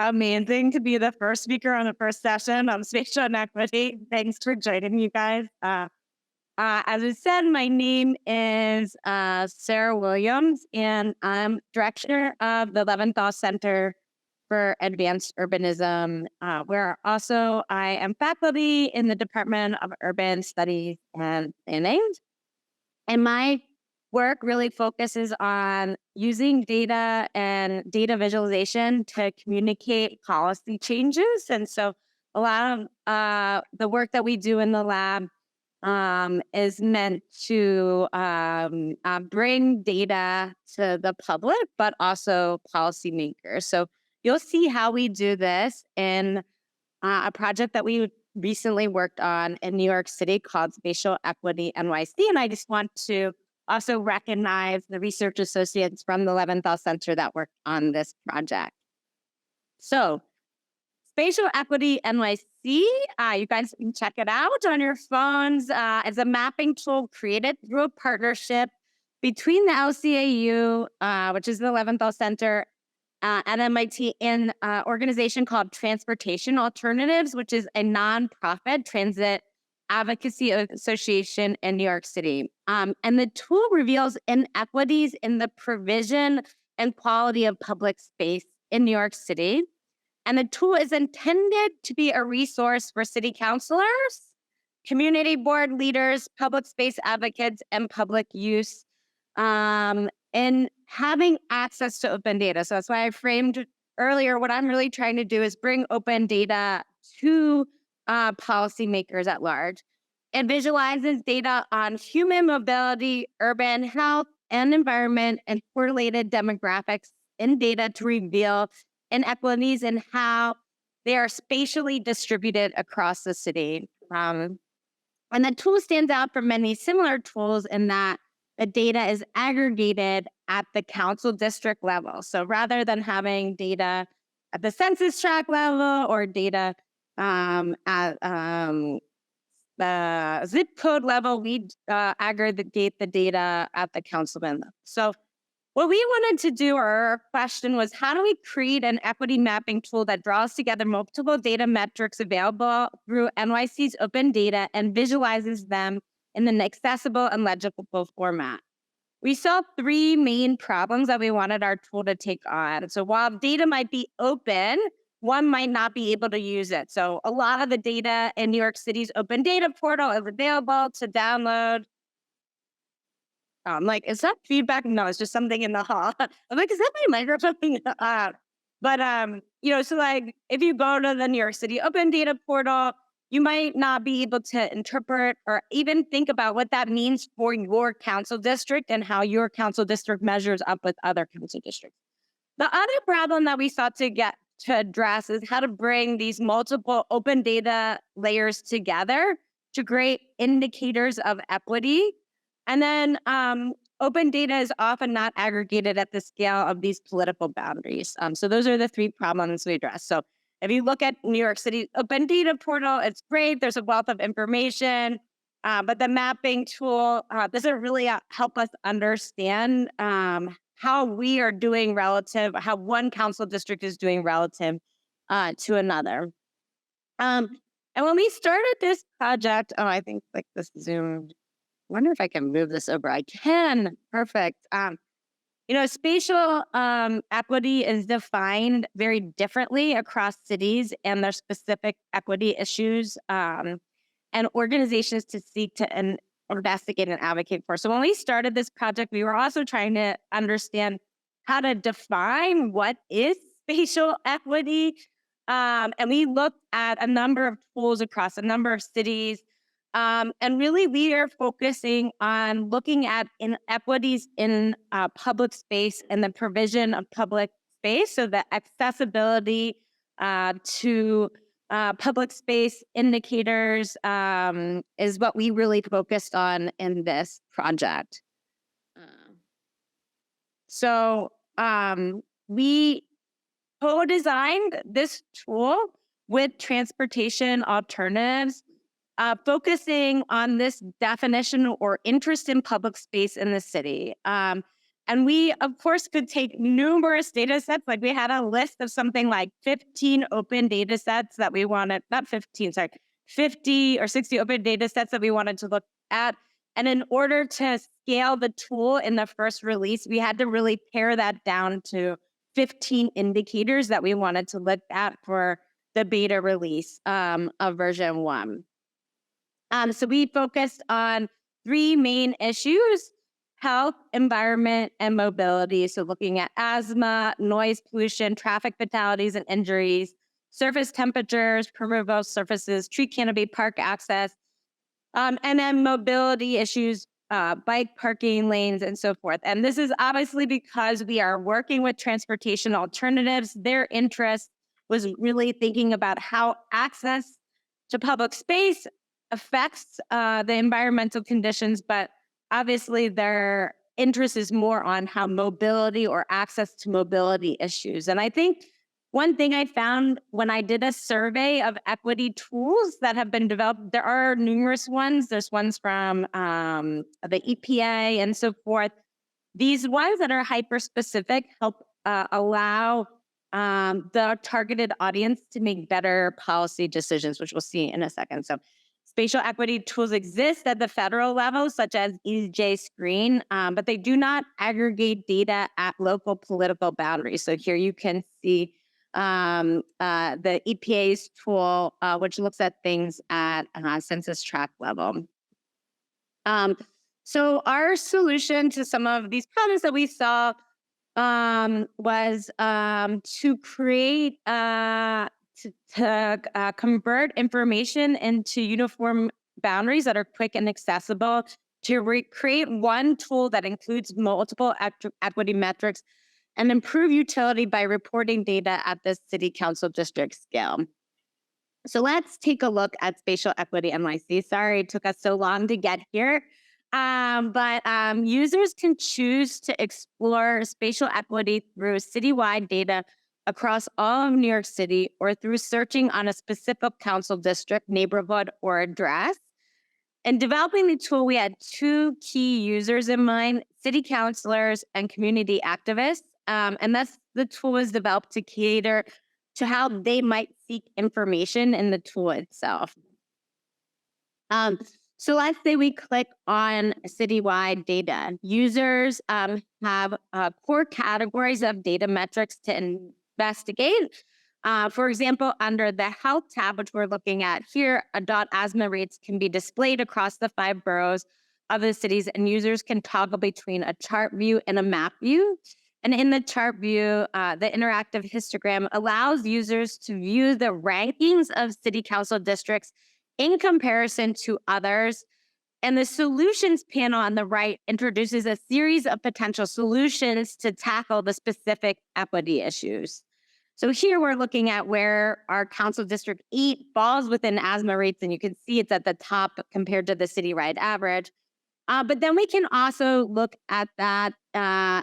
amazing to be the first speaker on the first session on spatial inequity. Thanks for joining, you guys. As I said, my name is Sarah Williams, and I'm director of the Leventhal Center for Advanced Urbanism, where also I am faculty in the Department of Urban Studies and Planning. And my work really focuses on using data and data visualization to communicate policy changes. And so a lot of the work that we do in the lab is meant to bring data to the public, but also policymakers. So you'll see how we do this in a project that we recently worked on in New York City called Spatial Equity NYC. And I just want to also recognize the research associates from the Leventhal Center that worked on this project. So Spatial Equity NYC, you guys can check it out on your phones. It's a mapping tool created through a partnership between the LCAU, which is the Leventhal Center, at MIT, and an organization called Transportation Alternatives, which is a nonprofit transit advocacy association in New York City. And the tool reveals inequities in the provision and quality of public space in New York City. And the tool is intended to be a resource for city councilors, community board leaders, public space advocates, and public use in having access to open data. So that's why I framed earlier what I'm really trying to do is bring open data to policymakers at large. It visualizes data on human mobility, urban health and environment, and correlated demographics in data to reveal inequities and how they are spatially distributed across the city. And the tool stands out from many similar tools in that the data is aggregated at the council district level. So rather than having data at the census tract level or data at the zip code level, we aggregate the data at the councilman level. So what we wanted to do, or our question was, how do we create an equity mapping tool that draws together multiple data metrics available through NYC's open data and visualizes them in an accessible and legible format? We saw three main problems that we wanted our tool to take on. So while data might be open, one might not be able to use it. So a lot of the data in New York City's open data portal is available to download. I'm like, is that feedback? No, it's just something in the hall. I'm like, is that my microphone? So like if you go to the New York City open data portal, you might not be able to interpret or even think about what that means for your council district and how your council district measures up with other council districts. The other problem that we sought to address is how to bring these multiple open data layers together to create indicators of equity. And then open data is often not aggregated at the scale of these political boundaries. So those are the three problems we address. So if you look at New York City open data portal, it's great. There's a wealth of information, but the mapping tool doesn't really help us understand how we are doing relative, how one council district is doing relative to another. And when we started this project, I think like this zoomed. I wonder if I can move this over. I can. Perfect. Spatial equity is defined very differently across cities and their specific equity issues and organizations to seek to investigate and advocate for. So when we started this project, we were also trying to understand how to define what is spatial equity. And we looked at a number of tools across a number of cities. And really, we are focusing on looking at inequities in public space and the provision of public space. So the accessibility to public space indicators is what we really focused on in this project. So we co-designed this tool with Transportation Alternatives, focusing on this definition or interest in public space in the city. And we, of course, could take numerous data sets. Like we had a list of something like 15 open data sets that we wanted, not 15, sorry, 50 or 60 open data sets that we wanted to look at. And in order to scale the tool in the first release, we had to really pare that down to 15 indicators that we wanted to look at for the beta release of version 1. So we focused on 3 main issues: health, environment, and mobility. So looking at asthma, noise pollution, traffic fatalities and injuries, surface temperatures, permeable surfaces, tree canopy, park access, and then mobility issues, bike parking lanes, and so forth. And this is obviously because we are working with transportation alternatives. Their interest was really thinking about how access to public space affects the environmental conditions, but obviously their interest is more on how mobility or access to mobility issues. And I think one thing I found when I did a survey of equity tools that have been developed, there are numerous ones. There's ones from the EPA and so forth. These ones that are hyper-specific help allow the targeted audience to make better policy decisions, which we'll see in a second. So spatial equity tools exist at the federal level, such as EJ Screen, but they do not aggregate data at local political boundaries. So here you can see the EPA's tool, which looks at things at census tract level. So our solution to some of these problems that we saw was to create to convert information into uniform boundaries that are quick and accessible, to create one tool that includes multiple equity metrics, and improve utility by reporting data at the city council district scale. So let's take a look at Spatial Equity NYC. Sorry it took us so long to get here. But users can choose to explore spatial equity through citywide data across all of New York City, or through searching on a specific council district, neighborhood, or address. In developing the tool, we had 2 key users in mind: city councilors and community activists. And thus the tool was developed to cater to how they might seek information in the tool itself. So let's say we click on citywide data. Users have core categories of data metrics to investigate. For example, under the health tab, which we're looking at here, adult asthma rates can be displayed across the 5 boroughs of the cities, and users can toggle between a chart view and a map view. And in the chart view, the interactive histogram allows users to view the rankings of city council districts in comparison to others. And the solutions panel on the right introduces a series of potential solutions to tackle the specific equity issues. So here we're looking at where our council district 8 falls within asthma rates, and you can see it's at the top compared to the citywide average. But then we can also look at that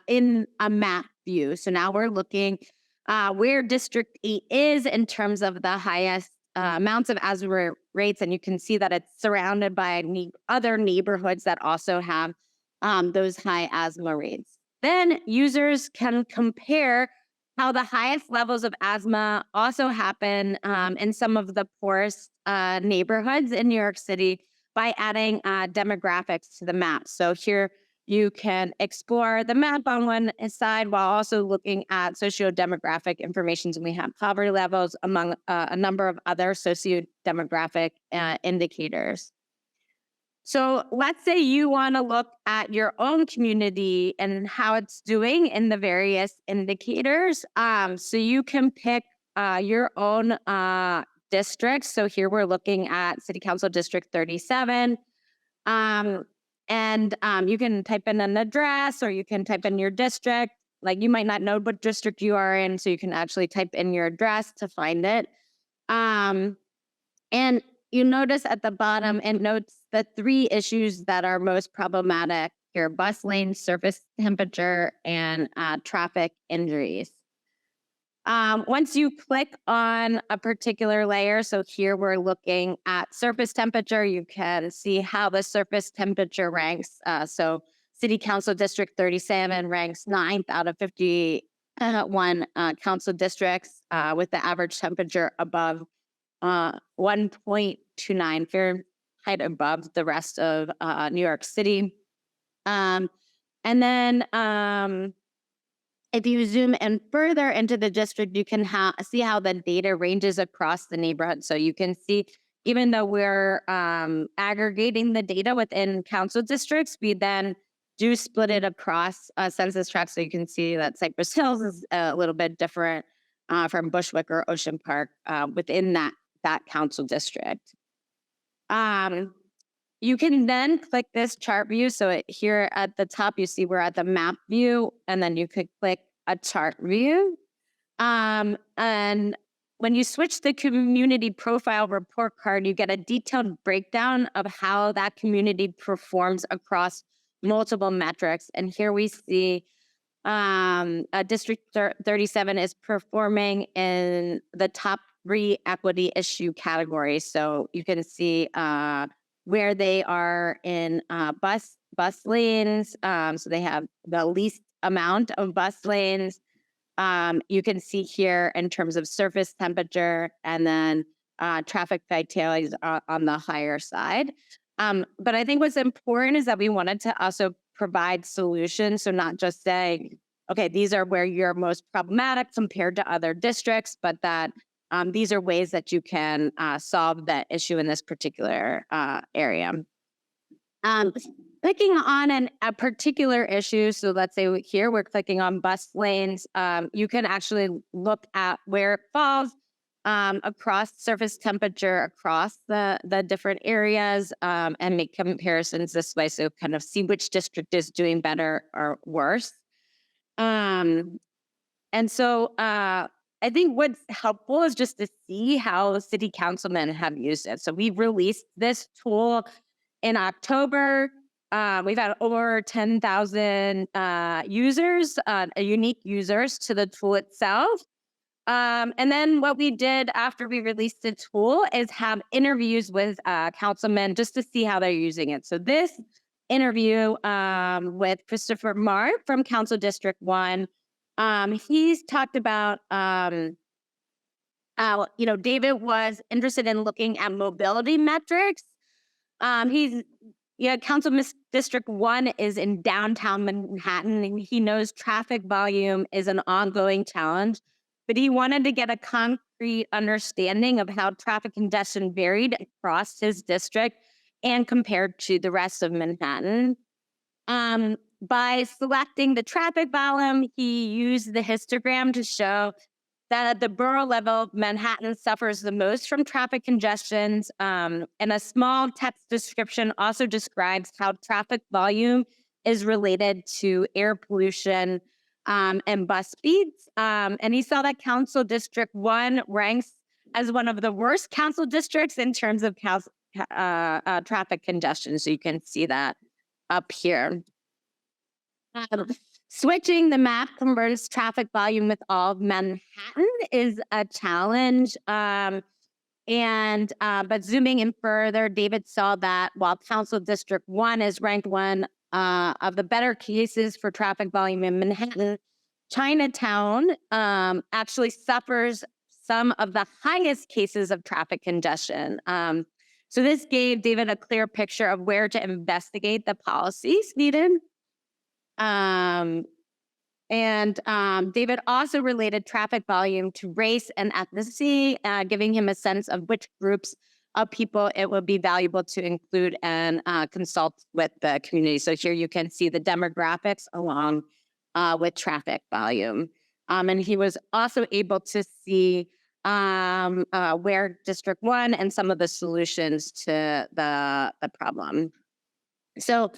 in a map view. So now we're looking where District 8 is in terms of the highest amounts of asthma rates, and you can see that it's surrounded by other neighborhoods that also have those high asthma rates. Then users can compare how the highest levels of asthma also happen in some of the poorest neighborhoods in New York City by adding demographics to the map. So here you can explore the map on one side while also looking at socio-demographic information. And we have poverty levels among a number of other socio-demographic indicators. So let's say you want to look at your own community and how it's doing in the various indicators. So you can pick your own districts. So here we're looking at City Council District 37. And you can type in an address, or you can type in your district. Like, you might not know what district you are in, so you can actually type in your address to find it. And you notice at the bottom, it notes the 3 issues that are most problematic here: bus lanes, surface temperature, and traffic injuries. Once you click on a particular layer, so here we're looking at surface temperature, you can see how the surface temperature ranks. So City Council District 37 ranks 9th out of 51 council districts with the average temperature above 1.29 Fahrenheit above the rest of New York City. And then if you zoom in further into the district, you can see how the data ranges across the neighborhood. So you can see, even though we're aggregating the data within council districts, we then do split it across census tracts. So you can see that Cypress Hills is a little bit different from Bushwick or Ocean Park within that council district. You can then click this chart view. So here at the top, you see we're at the map view, and then you could click a chart view. And when you switch the community profile report card, you get a detailed breakdown of how that community performs across multiple metrics. And here we see District 37 is performing in the top 3 equity issue categories. So you can see where they are in bus lanes. So they have the least amount of bus lanes. You can see here in terms of surface temperature, and then traffic fatalities on the higher side. But I think what's important is that we wanted to also provide solutions. So not just saying, okay, these are where you're most problematic compared to other districts, but that these are ways that you can solve that issue in this particular area. Clicking on a particular issue, so let's say here we're clicking on bus lanes, you can actually look at where it falls across surface temperature, across the different areas, and make comparisons this way, so kind of see which district is doing better or worse. And so I think what's helpful is just to see how city councilmen have used it. So we released this tool in October. We've had over 10,000 users, unique users to the tool itself. And then what we did after we released the tool is have interviews with councilmen just to see how they're using it. So this interview with Christopher Marr from Council District 1, he's talked about how, David was interested in looking at mobility metrics. Council District 1 is in downtown Manhattan, and he knows traffic volume is an ongoing challenge, but he wanted to get a concrete understanding of how traffic congestion varied across his district and compared to the rest of Manhattan. By selecting the traffic volume, he used the histogram to show that at the borough level, Manhattan suffers the most from traffic congestions. And a small text description also describes how traffic volume is related to air pollution and bus speeds. And he saw that Council District 1 ranks as one of the worst council districts in terms of traffic congestion. So you can see that up here. Switching the map converts traffic volume with all of Manhattan is a challenge. But zooming in further, David saw that while Council District 1 is ranked one of the better cases for traffic volume in Manhattan, Chinatown actually suffers some of the highest cases of traffic congestion. So this gave David a clear picture of where to investigate the policies needed. David also related traffic volume to race and ethnicity, giving him a sense of which groups of people it would be valuable to include and consult with the community. So here you can see the demographics along with traffic volume. And he was also able to see where District 1 and some of the solutions to the problem. So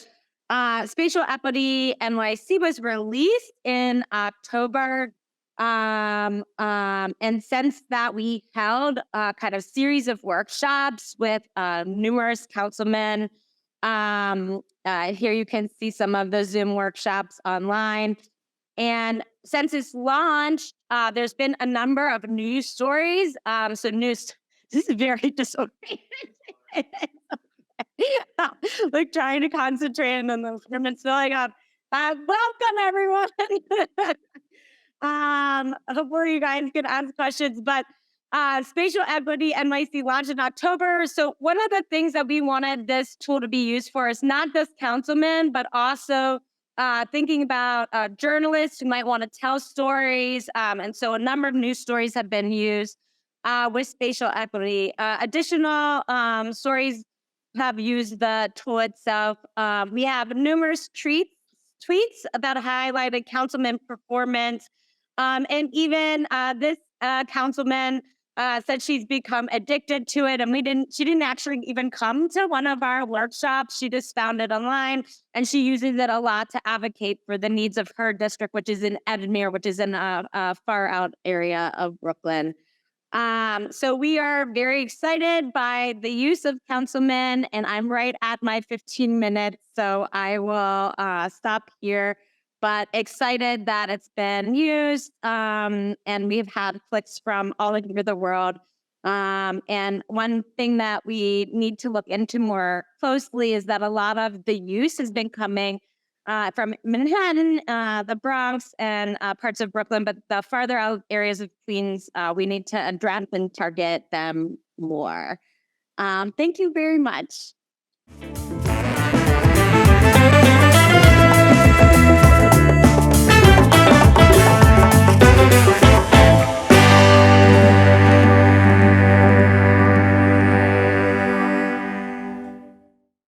Spatial Equity NYC was released in October. And since that, we held a kind of series of workshops with numerous councilmen. Here you can see some of the Zoom workshops online. And since its launch, there's been a number of news stories. This is very disorienting. like trying to concentrate and then the scrimmage filling up. Welcome everyone. Hopefully you guys can ask questions, but Spatial Equity NYC launched in October. So one of the things that we wanted this tool to be used for is not just councilmen, but also thinking about journalists who might want to tell stories. And so a number of news stories have been used with spatial equity. Additional stories have used the tool itself. We have numerous tweets that highlighted councilman performance. And even this councilman said she's become addicted to it. And she didn't actually even come to one of our workshops. She just found it online and she uses it a lot to advocate for the needs of her district, which is in Edmere, which is in a far out area of Brooklyn. So we are very excited by the use of councilmen, and I'm right at my 15 minutes, so I will stop here. But excited that it's been used, and we've had clicks from all over the world. And one thing that we need to look into more closely is that a lot of the use has been coming from Manhattan, the Bronx, and parts of Brooklyn, but the farther out areas of Queens, we need to address and target them more. Thank you very much.